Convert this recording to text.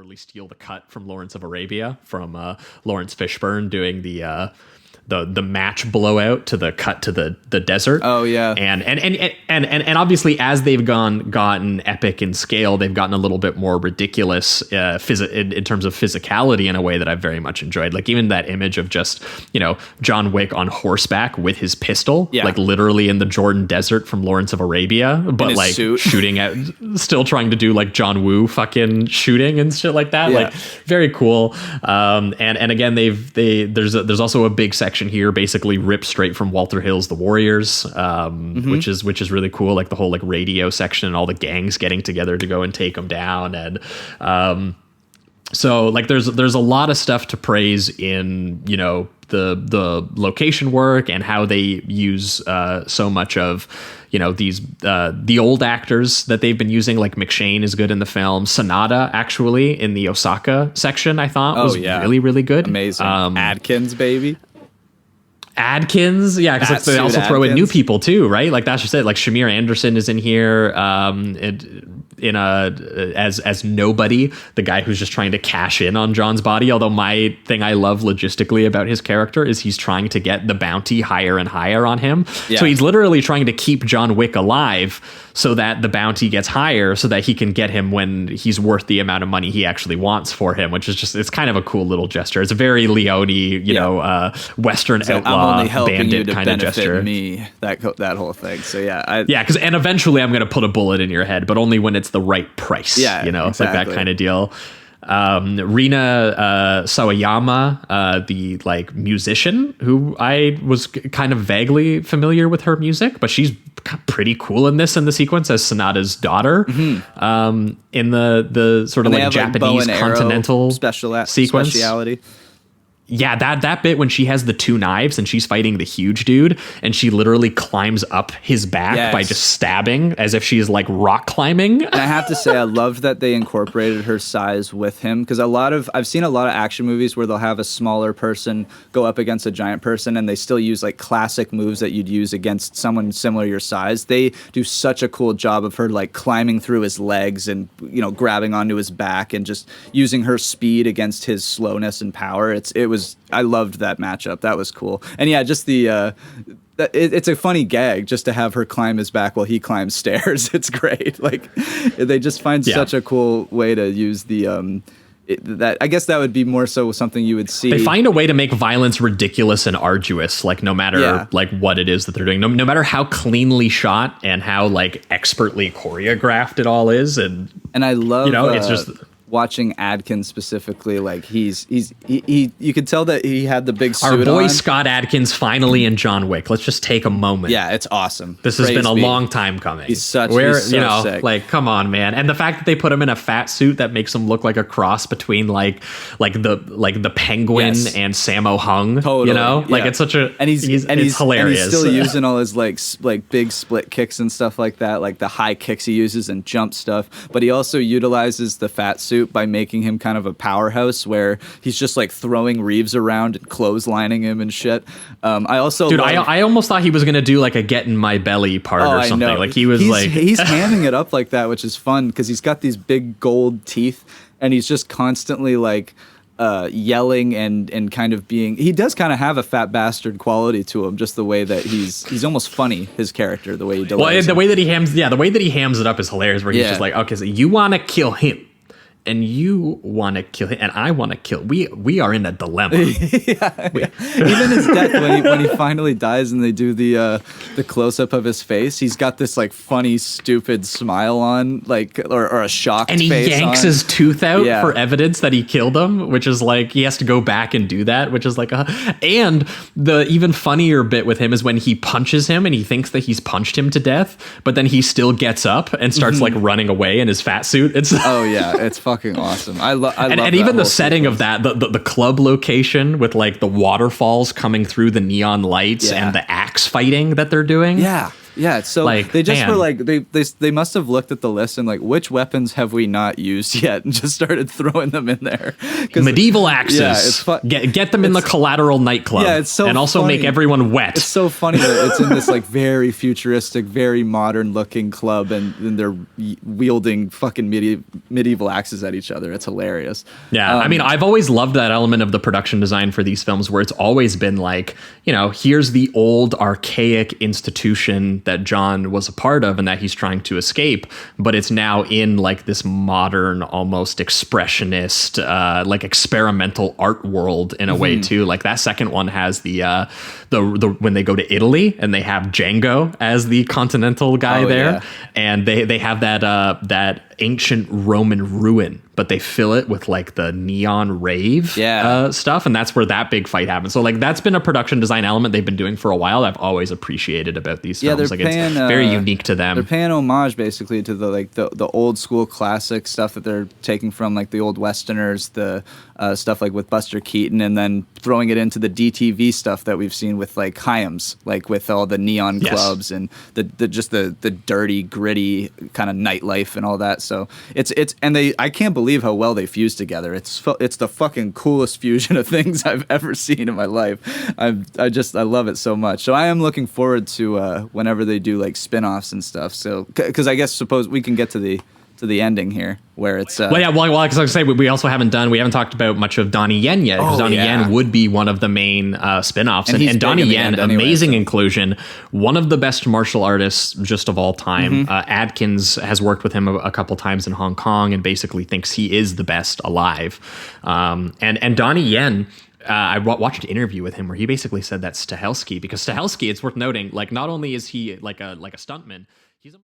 literally steal the cut from Lawrence of Arabia from Lawrence Fishburne doing the match blowout to the cut to the desert. Oh yeah. And obviously as they've gotten epic in scale, they've gotten a little bit more ridiculous in terms of physicality in a way that I've very much enjoyed. Like even that image of just, John Wick on horseback with his pistol, like literally in the Jordan desert from Lawrence of Arabia, but like shooting at, still trying to do like John Woo fucking shooting and shit like that. Like very cool. And again, there's also a big section here basically ripped straight from Walter Hill's The Warriors, which is really cool, like the whole like radio section and all the gangs getting together to go and take them down. And so like there's a lot of stuff to praise in the location work and how they use so much of these the old actors that they've been using. Like McShane is good in the film. Sonata actually in the Osaka section I thought was really, really good. Amazing. Adkins, baby. Adkins, yeah, because they also throw in new people too, right? Like that's just it. Like Shamir Anderson is in here, as nobody, the guy who's just trying to cash in on John's body. Although my thing I love logistically about his character is he's trying to get the bounty higher and higher on him. Yeah. So he's literally trying to keep John Wick alive so that the bounty gets higher, so that he can get him when he's worth the amount of money he actually wants for him, which is just, it's kind of a cool little gesture. It's a very Leone, Western outlaw bandit kind of gesture. Me, that whole thing. So because and eventually I'm going to put a bullet in your head, but only when it's the right price. Yeah, it's like that kind of deal. Rina Sawayama, the like musician who I was kind of vaguely familiar with her music, but she's pretty cool in the sequence as Sonata's daughter. In the sort of like Japanese continental sequence. Speciality. Yeah, that bit when she has the two knives and she's fighting the huge dude and she literally climbs up his back by just stabbing as if she's like rock climbing. And I have to say, I loved that they incorporated her size with him, because I've seen a lot of action movies where they'll have a smaller person go up against a giant person and they still use like classic moves that you'd use against someone similar your size. They do such a cool job of her like climbing through his legs and grabbing onto his back and just using her speed against his slowness and power. I loved that matchup. That was cool. And yeah, just it's a funny gag just to have her climb his back while he climbs stairs. It's great. Like they just find such a cool way to use that. I guess that would be more so something you would see. They find a way to make violence ridiculous and arduous, like no matter like what it is that they're doing, no matter how cleanly shot and how like expertly choreographed it all is. And I love, it's just watching Adkins specifically, like he you could tell that he had the big suit on. Our boy Scott Adkins finally in John Wick. Let's just take a moment. Yeah, it's awesome. This has been a long time coming. He's so sick. Like, come on, man. And the fact that they put him in a fat suit that makes him look like a cross between like the Penguin and Sammo Hung. Totally. Like it's such a he's hilarious. And he's still using all his like big split kicks and stuff like that, like the high kicks he uses and jump stuff. But he also utilizes the fat suit by making him kind of a powerhouse where he's just like throwing Reeves around and clotheslining him and shit. I almost thought he was going to do like a get in my belly part or something. Like he's hamming it up like that, which is fun because he's got these big gold teeth and he's just constantly like yelling and kind of being, he does kind of have a fat bastard quality to him, just the way that he's almost funny, his character, the way he delivers the way that he hams it up is hilarious, where he's just like, okay, so you want to kill him and you want to kill him and I want to kill, we are in a dilemma. Even his death, when he finally dies and they do the close-up of his face, he's got this like funny stupid smile on, like or a shocked face, and he yanks his tooth out for evidence that he killed him, which is like he has to go back and do that, which is like and the even funnier bit with him is when he punches him and he thinks that he's punched him to death, but then he still gets up and starts like running away in his fat suit. It's it's fucking awesome. I love and even the setting of that, the club location with like the waterfalls coming through the neon lights and the axe fighting that they're doing. Yeah. Yeah, so Like, they just man. were like they must have looked at the list and like, which weapons have we not used yet, and just started throwing them in there. Medieval axes. Yeah, it's get them in the Collateral nightclub. Yeah, it's so and also funny. make everyone wet. It's so funny that it's in this like very futuristic, very modern looking club, and they're wielding fucking medieval axes at each other. It's hilarious. Yeah, I mean, I've always loved that element of the production design for these films where it's always been like, you know, here's the old archaic institution that John was a part of and that he's trying to escape, but it's now in like this modern, almost expressionist, like experimental art world in a way too. Like that second one has the when they go to Italy and they have Django as the continental guy there, and they have that ancient Roman ruin, but they fill it with like the neon rave stuff, and that's where that big fight happens. So like that's been a production design element they've been doing for a while. I've always appreciated about these films. Like it's very unique to them. They're paying homage basically to the old school classic stuff that they're taking from like the old westerners, the stuff like with Buster Keaton, and then throwing it into the DTV stuff that we've seen with like Hyams, like with all the neon clubs and the dirty, gritty kind of nightlife and all that. So I can't believe how well they fuse together. It's the fucking coolest fusion of things I've ever seen in my life. I love it so much. So I am looking forward to whenever they do like spin-offs and stuff. So because I guess suppose we can get to the ending here where it's because I was gonna say we haven't talked about much of Donnie Yen yet, because Donnie Yen would be one of the main spin-offs, and Donnie Yen, amazing inclusion, one of the best martial artists just of all time. Adkins has worked with him a couple times in Hong Kong and basically thinks he is the best alive, and Donnie Yen, I watched an interview with him where he basically said that Stahelski, because Stahelski, it's worth noting, like not only is he like a stuntman,